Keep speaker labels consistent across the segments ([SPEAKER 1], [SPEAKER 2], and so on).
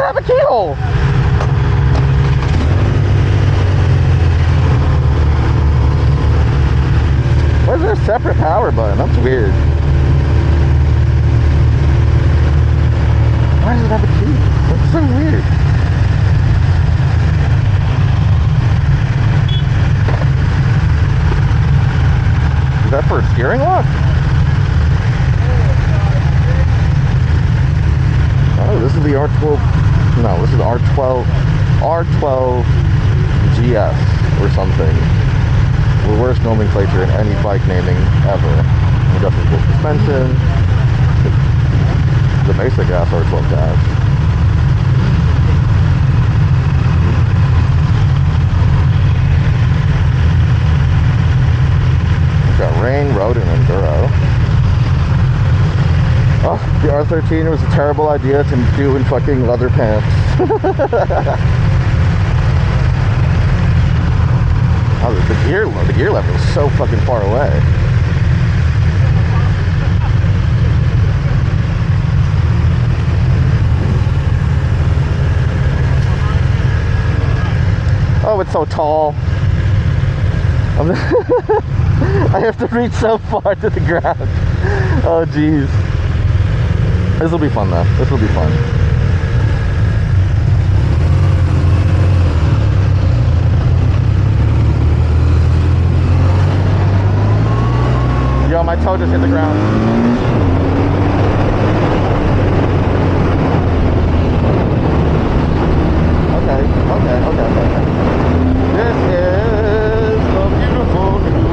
[SPEAKER 1] have a keyhole? Why is there a separate power button? That's weird. Why does it have a key? That's so weird. Is that for a steering lock? Oh, this is the R12. No, this is R12 GS or something. The worst nomenclature in any bike naming ever. Adjustable suspension. The basic ass R12 dash. Got rain, road, and enduro. Oh, the R13 was a terrible idea to do in fucking leather pants. Oh, the gear lever is so fucking far away. Oh, it's so tall. I have to reach so far to the ground. Oh, jeez. This will be fun, though. This will be fun. Yo, my toe just hit the ground. Okay. This is the beautiful new,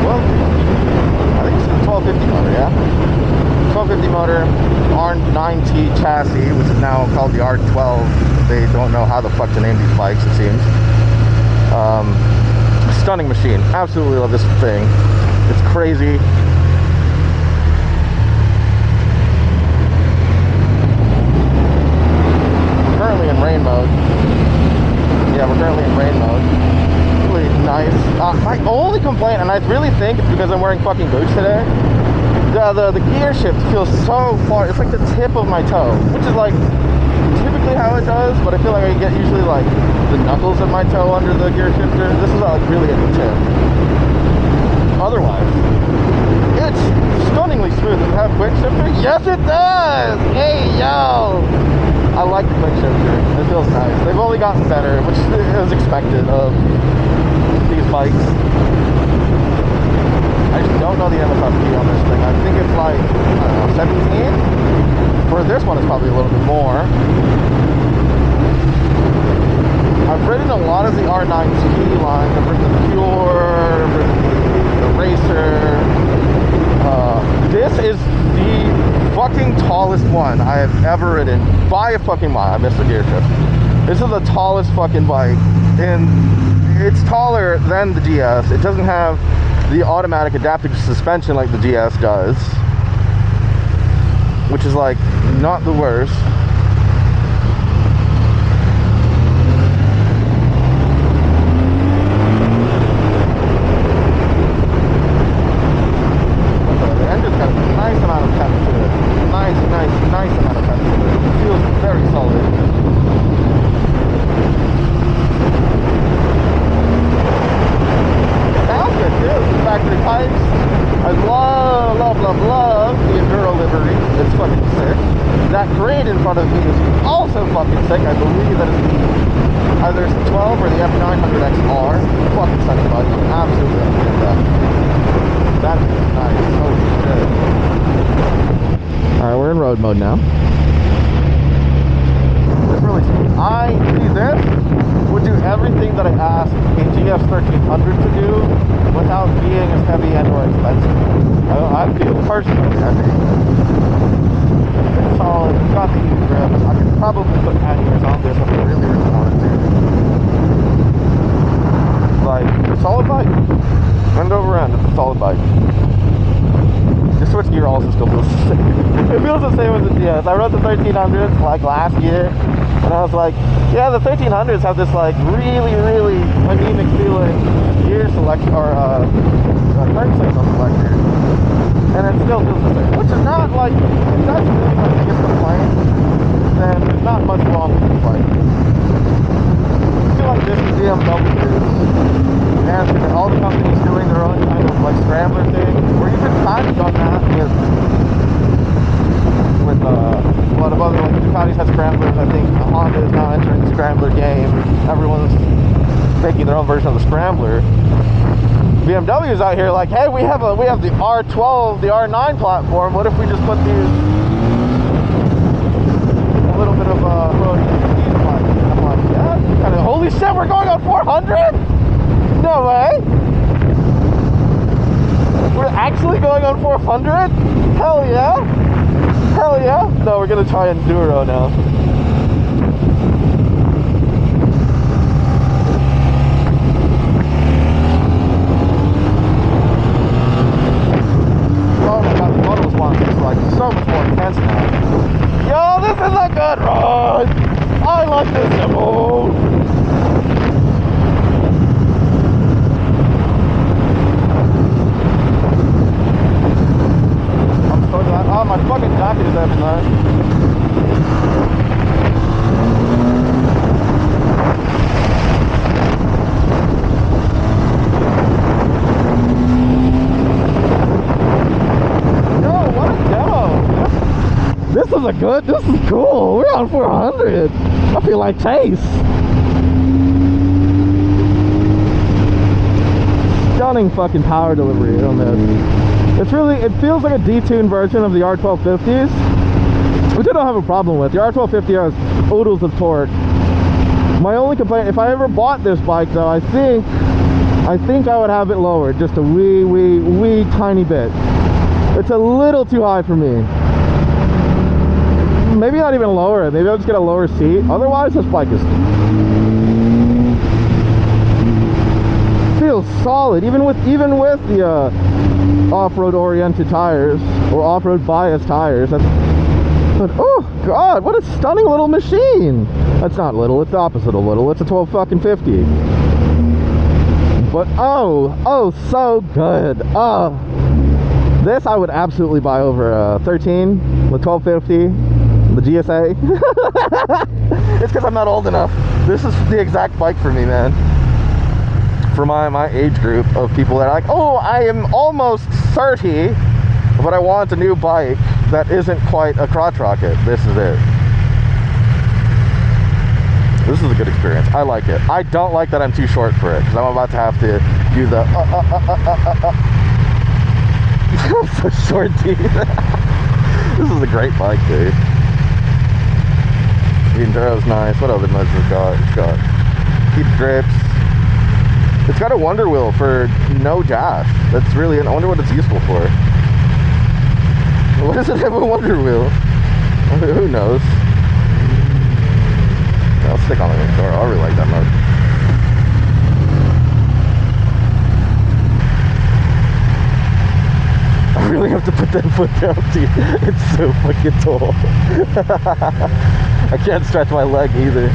[SPEAKER 1] well, I think it's the 1250 motor, yeah? 1250 motor, R9T chassis, which is now called the R12. They don't know how the fuck to name these bikes, it seems. Stunning machine. Absolutely love this thing. It's crazy. We're currently in rain mode. Yeah, we're currently in rain mode. Really nice. My only complaint, and I really think it's because I'm wearing fucking boots today, the gear shift feels so far. It's like the tip of my toe, which is like typically how it does, but I feel like I get usually like the knuckles of my toe under the gear shifter. This is like really at the tip. Otherwise, it's stunningly smooth. Does it have quick shifter? Yes, it does! Hey, yo! I like the quick shifter. It feels nice. They've only gotten better, which is expected of these bikes. I just don't know the MSRP on this thing. I think it's like, I don't know, 17? For this one, it's probably a little bit more. I've ridden a lot of the R9T line. I've ridden the Pure, I've ridden the Racer. This is the fucking tallest one I have ever ridden by a fucking mile. I missed the gear shift. This is the tallest fucking bike, and it's taller than the GS. It doesn't have the automatic adaptive suspension like the GS does, which is like not the worst. The engine's got a nice amount of pep to it. Nice amount of pep to it. It feels very solid. Sounds good too. Factory pipes. I love the enduro livery. It's fucking sick. That grade in front of me is also fucking sick. I believe that it's either the 12 or the F900XR. Fucking stunning bike. Absolutely understand that. That is nice. Holy shit. Alright, we're in road mode now. It's really smooth. I see this would do everything that I asked a GS 1300 to do without being as heavy and or expensive. I feel personally heavy. It's solid. It's got the heat grips. I could probably put panniers on this if I really wanted to. Like, a solid bike. End over end, it's a solid bike. The switch gear also still feels the same. It feels the same as the GS. I rode the 1300s like last year, and I was like, yeah, the 1300s have this like really anemic feeling gear selection or turn signal selection, and it still feels the same. Which is not like, if that's really my biggest complaint, then there's not much Audis have scramblers. I think Honda is now entering the scrambler game. Everyone's making their own version of the scrambler. BMW is out here like, hey, we have the R12, the R9 platform. What if we just put these a little bit of I'm like, yeah. And holy shit, we're going on 400? No way. We're actually going on 400? Hell yeah. Hell yeah. No, we're gonna try enduro now. So much more intense now. Yo, this is a good ride. I like this demo. I'm so glad. Oh, my fucking jacket is everywhere. This is cool. We're on 400. I feel like Chase. Stunning fucking power delivery on this. It's really, it feels like a detuned version of the R1250s, which I don't have a problem with. The R1250 has oodles of torque. My only complaint, if I ever bought this bike though, I think I would have it lowered just a wee tiny bit. It's a little too high for me. Maybe not even lower it. Maybe I'll just get a lower seat. Otherwise, this bike is feels solid. Even with the off-road oriented tires or off-road biased tires. But oh god, what a stunning little machine! That's not little. It's the opposite of little. It's a 12 fucking 50. But oh, so good. Oh, this I would absolutely buy over a 13 with 1250. The GSA. It's because I'm not old enough. This is the exact bike for me, man. For my age group of people that are like, oh, I am almost 30, but I want a new bike that isn't quite a crotch rocket. This is it. This is a good experience. I like it. I don't like that I'm too short for it, because I'm about to have to do the I'm so short, dude. This is a great bike, dude. The enduro's nice. What other mods it's got? It's got heat grips. It's got a wonder wheel for no dash. That's really, I wonder what it's useful for. Why does it have a wonder wheel? Who knows? I'll stick on the door. I really like that mode. I really have to put that foot down, dude. It's so fucking tall. I can't stretch my leg either.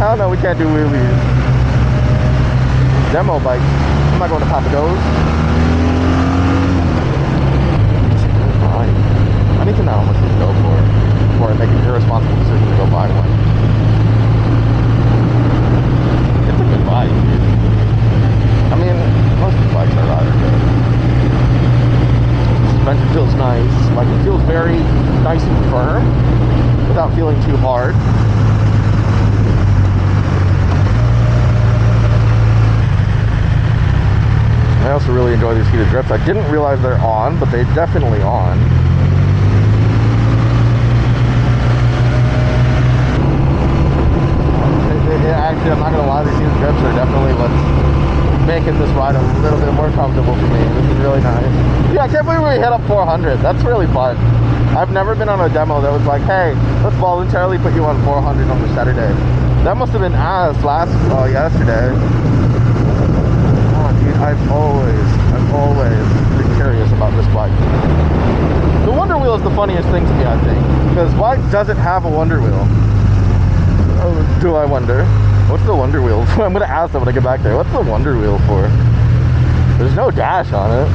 [SPEAKER 1] Hell no, we can't do wheelies. Demo bike. I'm not going to Papados. I need to know how much these go for before I make an irresponsible decision to go buy one. It's a good bike, dude. I mean, most of the bikes I ride are good. The suspension feels nice. Like, it feels very nice and firm without feeling too hard. I also really enjoy these heated grips. I didn't realize they're on, but they're definitely on. Actually, I'm not gonna lie, these heated grips are definitely what's making this ride a little bit more comfortable for me. This is really nice. Yeah, I can't believe we hit up 400. That's really fun. I've never been on a demo that was like, hey, let's voluntarily put you on 400 on the Saturday. That must have been yesterday. Oh, dude, I've always been curious about this bike. The wonder wheel is the funniest thing to me, I think, because why does it have a wonder wheel? Oh, do I wonder? What's the wonder wheel for? I'm gonna ask them when I get back there. What's the wonder wheel for? There's no dash on it.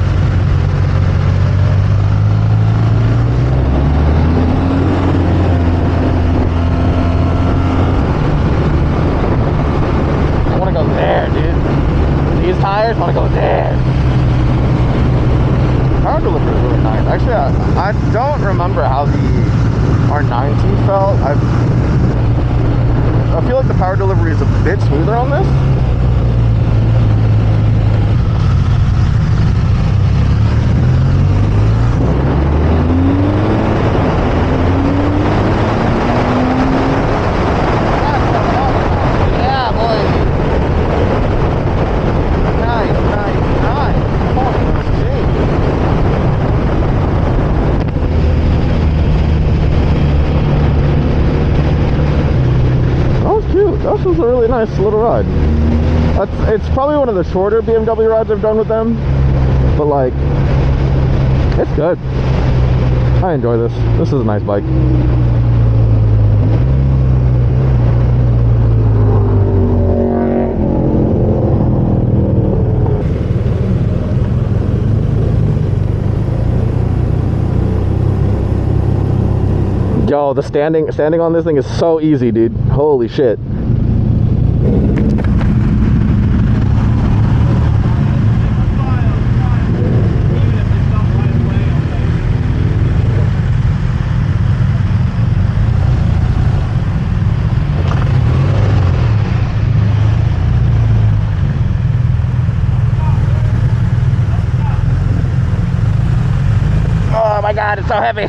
[SPEAKER 1] I wanna go there, dude. just want to go there. Power delivery is really nice. Actually, I don't remember how the R19 felt. I feel like the power delivery is a bit smoother on this. This was a really nice little ride. It's probably one of the shorter BMW rides I've done with them, but like, it's good. I enjoy this. This is a nice bike. Yo, the standing on this thing is so easy, dude. Holy shit. Oh my god, it's so heavy.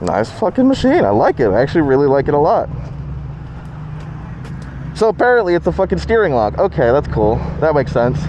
[SPEAKER 1] Nice fucking machine. I like it. I actually really like it a lot. So apparently it's a fucking steering lock. Okay, that's cool. That makes sense.